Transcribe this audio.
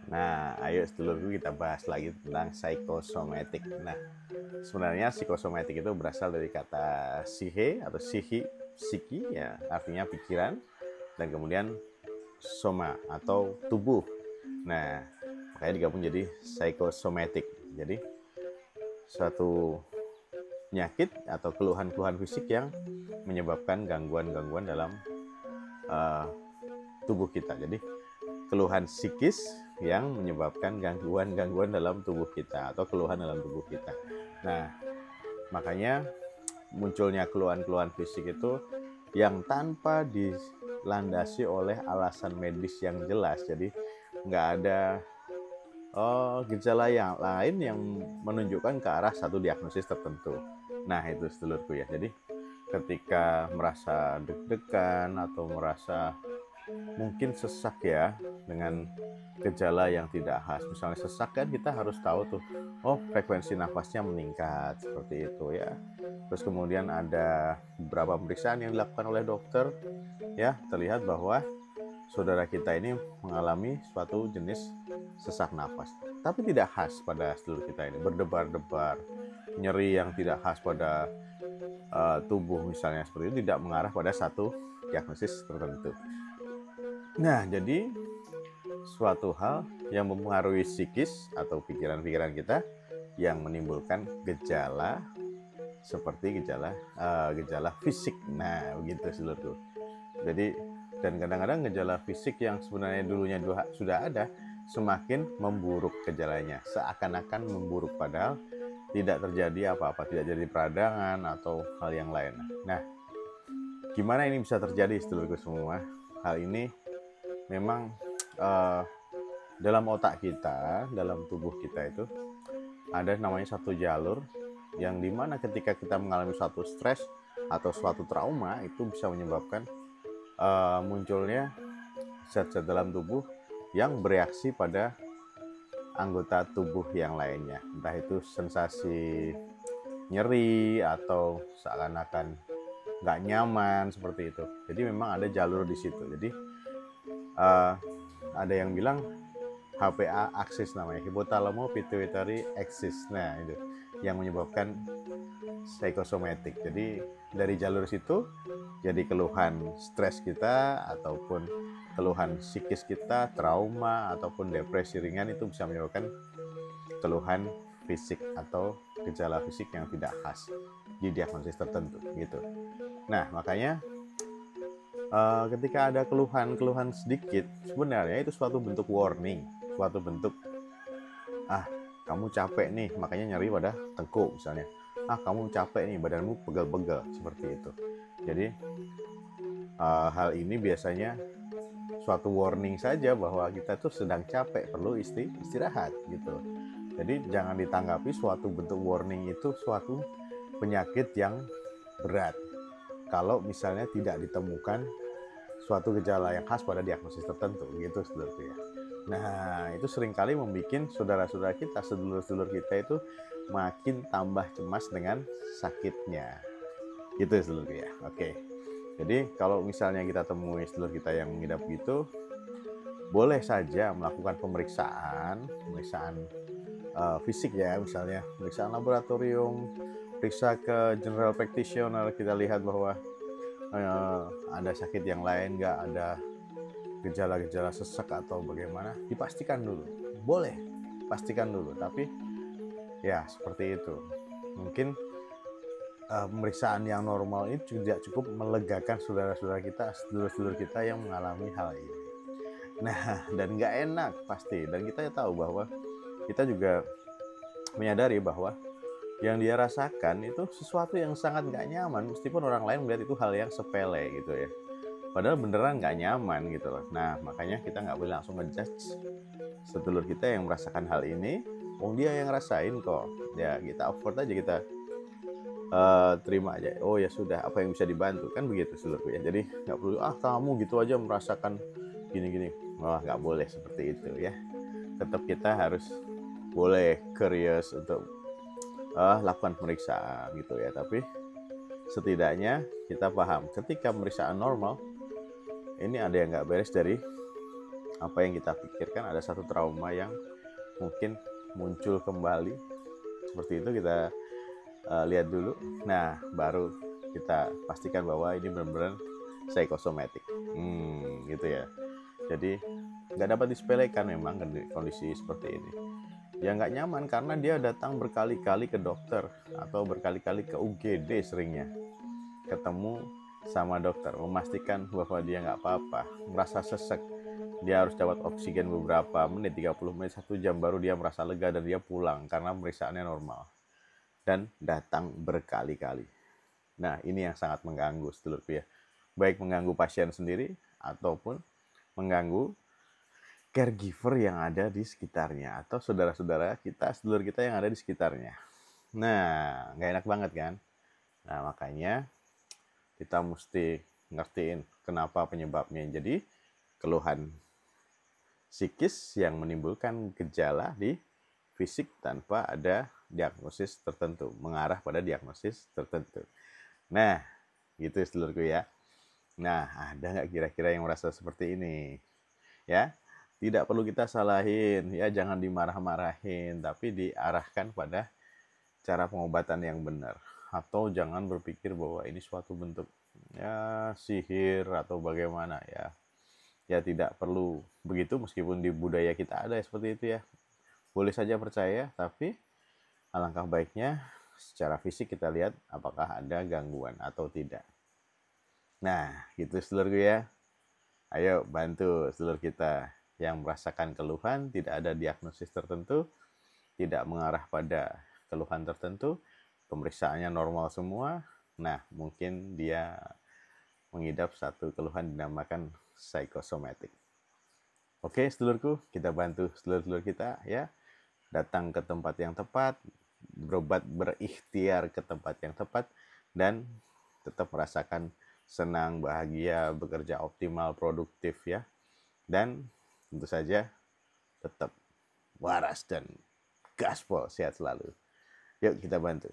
Nah, ayo sedulurku kita bahas lagi tentang psikosomatik. Nah, sebenarnya psikosomatik itu berasal dari kata psihe atau psiki ya, artinya pikiran, dan kemudian soma atau tubuh. Nah, makanya digabung jadi psikosomatik. Jadi suatu penyakit atau keluhan-keluhan fisik yang menyebabkan gangguan-gangguan dalam uh, tubuh kita. Jadi keluhan psikis yang menyebabkan gangguan-gangguan dalam tubuh kita atau keluhan dalam tubuh kita. Nah, makanya munculnya keluhan-keluhan fisik itu yang tanpa dilandasi oleh alasan medis yang jelas. Jadi nggak ada gejala yang lain yang menunjukkan ke arah satu diagnosis tertentu. Nah, itu sedulurku ya. Jadi ketika merasa deg-degan atau merasa mungkin sesak ya dengan gejala yang tidak khas. Misalnya sesak kan kita harus tahu tuh, oh frekuensi nafasnya meningkat seperti itu ya. Terus kemudian ada beberapa pemeriksaan yang dilakukan oleh dokter ya, terlihat bahwa saudara kita ini mengalami suatu jenis sesak nafas. Tapi tidak khas pada seluruh kita ini, berdebar-debar, nyeri yang tidak khas pada tubuh misalnya seperti itu, tidak mengarah pada satu diagnosis tertentu. Nah, jadi suatu hal yang mempengaruhi psikis atau pikiran-pikiran kita yang menimbulkan gejala seperti gejala fisik. Nah, begitu seluruhku. Jadi dan kadang-kadang gejala fisik yang sebenarnya dulunya sudah ada semakin memburuk gejalanya, seakan-akan memburuk padahal tidak terjadi apa-apa, tidak jadi peradangan atau hal yang lain. Nah, gimana ini bisa terjadi seluruhku semua? Hal ini memang uh, dalam otak kita, dalam tubuh kita itu ada namanya satu jalur yang dimana ketika kita mengalami suatu stres atau suatu trauma itu bisa menyebabkan munculnya zat-zat dalam tubuh yang bereaksi pada anggota tubuh yang lainnya, entah itu sensasi nyeri atau seakan-akan nggak nyaman seperti itu. Jadi memang ada jalur di situ. Jadi uh, ada yang bilang HPA axis namanya, hypothalamo pituitary axis. Nah, itu yang menyebabkan psikosomatik. Jadi dari jalur situ jadi keluhan stres kita ataupun keluhan psikis kita, trauma ataupun depresi ringan itu bisa menyebabkan keluhan fisik atau gejala fisik yang tidak khas di diagnosis tertentu gitu. Nah, makanya ketika ada keluhan-keluhan sedikit, sebenarnya itu suatu bentuk warning, suatu bentuk kamu capek nih, makanya nyeri pada tengkuk misalnya. Kamu capek nih, badanmu pegel-pegel seperti itu. Jadi hal ini biasanya suatu warning saja bahwa kita tuh sedang capek, perlu istirahat gitu. Jadi jangan ditanggapi suatu bentuk warning itu suatu penyakit yang berat kalau misalnya tidak ditemukan suatu gejala yang khas pada diagnosis tertentu gitu saudaraku ya. Nah, itu seringkali membuat saudara-saudara kita, sedulur-sedulur kita itu makin tambah cemas dengan sakitnya. Gitu saudaraku ya. Oke. Jadi kalau misalnya kita temui sedulur kita yang mengidap gitu, boleh saja melakukan pemeriksaan fisik ya, misalnya pemeriksaan laboratorium, periksa ke general practitioner, kita lihat bahwa ada sakit yang lain nggak, ada gejala-gejala sesak atau bagaimana, dipastikan dulu. Boleh, pastikan dulu. Tapi ya seperti itu. Mungkin pemeriksaan yang normal ini tidak cukup melegakan saudara-saudara kita, sedulur-sedulur kita yang mengalami hal ini. Nah, dan nggak enak pasti. Dan kita tahu bahwa kita juga menyadari bahwa yang dia rasakan itu sesuatu yang sangat nggak nyaman, meskipun orang lain melihat itu hal yang sepele gitu ya. Padahal beneran nggak nyaman gitu loh. Nah, makanya kita nggak boleh langsung ngejudge sedulur kita yang merasakan hal ini. Dia yang rasain kok. Ya kita afford aja, kita terima aja. Oh ya sudah, apa yang bisa dibantu kan begitu sedulurku ya. Jadi nggak perlu kamu gitu aja merasakan gini-gini. Malah nggak boleh seperti itu ya. Tetap kita harus boleh curious untuk lakukan pemeriksaan gitu ya. Tapi setidaknya kita paham ketika pemeriksaan normal ini ada yang nggak beres dari apa yang kita pikirkan, ada satu trauma yang mungkin muncul kembali. Seperti itu kita lihat dulu. Nah, baru kita pastikan bahwa ini benar-benar psikosomatik. Gitu ya. Jadi nggak dapat disepelekan memang kondisi seperti ini. Ya nggak nyaman karena dia datang berkali-kali ke dokter atau berkali-kali ke UGD seringnya. Ketemu sama dokter, memastikan bahwa dia nggak apa-apa, merasa sesek. Dia harus dapat oksigen beberapa menit, 30 menit, 1 jam, baru dia merasa lega dan dia pulang karena pemeriksaannya normal. Dan datang berkali-kali. Nah, ini yang sangat mengganggu, sedulurku ya. Baik mengganggu pasien sendiri ataupun mengganggu caregiver yang ada di sekitarnya atau saudara-saudara kita, sedulur kita yang ada di sekitarnya. Nah, nggak enak banget kan? Nah, makanya kita mesti ngertiin kenapa penyebabnya. Jadi, keluhan psikis yang menimbulkan gejala di fisik tanpa ada diagnosis tertentu, mengarah pada diagnosis tertentu. Nah, gitu sedulurku ya. Nah, ada nggak kira-kira yang merasa seperti ini? Ya, tidak perlu kita salahin, ya jangan dimarah-marahin, tapi diarahkan pada cara pengobatan yang benar. Atau jangan berpikir bahwa ini suatu bentuk ya sihir atau bagaimana ya. Ya tidak perlu begitu, meskipun di budaya kita ada seperti itu ya. Boleh saja percaya, tapi alangkah baiknya secara fisik kita lihat apakah ada gangguan atau tidak. Nah, gitu sedulurku ya. Ayo bantu sedulur kita yang merasakan keluhan, tidak ada diagnosis tertentu, tidak mengarah pada keluhan tertentu, pemeriksaannya normal semua. Nah, mungkin dia mengidap satu keluhan dinamakan psikosomatik. Oke, sedulurku, kita bantu sedulur-sedulur kita ya, datang ke tempat yang tepat, berobat berikhtiar ke tempat yang tepat, dan tetap merasakan senang, bahagia, bekerja optimal, produktif ya. Dan tentu saja tetap waras dan gaspol, sehat selalu. Yuk kita bantu.